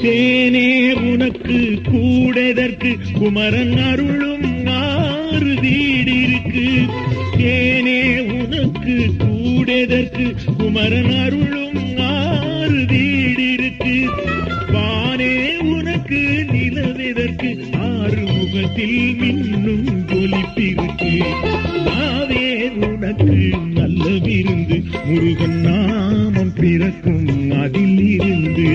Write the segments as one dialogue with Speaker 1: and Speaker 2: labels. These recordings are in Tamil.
Speaker 1: தேனே உனக்கு கூடதற்கு குமரன் அருளும் 6 வீடு இருக்கு. தேனே உனக்கு கூடதற்கு குமரன் அருளும் 6 வீடு இருக்கு. வானே உனக்கு நிலவெதற்கு 6 முகத்தில் மின்னும் ஜொலிப்பிருக்கு. நாவே உனக்கு நல்ல விருந்து முருகன் நாமம் பிறக்கும் அதில் இருந்து.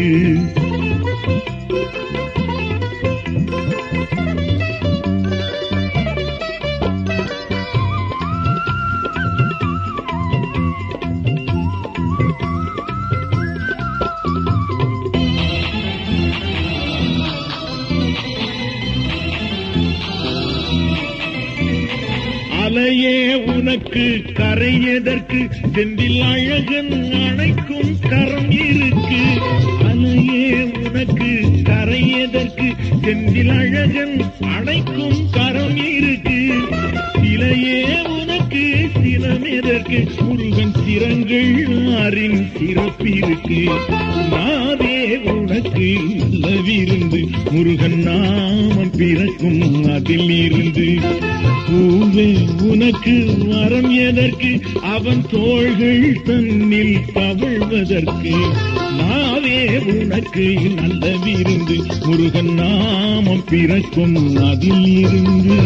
Speaker 1: அலையே உனக்கு கரையதற்கு செந்தில் அழகன் அணைக்கும் கரம் இருக்கு. அலையே உனக்கு கரையதற்கு செந்தில் அழகன் அணைக்கும் கரம் இருக்கு. சிலையே உனக்கு சிலமெதற்கு முருகன் சிரங்கள் 6 சிறப்பிருக்கு. நாவே உனக்கு நல்ல விருந்து முருகன் நாமம் பிறக்கும் அதில் இருந்து. பூவே உனக்கு வரம் எதற்கு அவன் தோள்கள் தன்னில் தவழ்வதற்கு. நாவே உனக்கு நல்ல விருந்து முருகன் நாமம் பிறக்கும் அதில் இருந்து.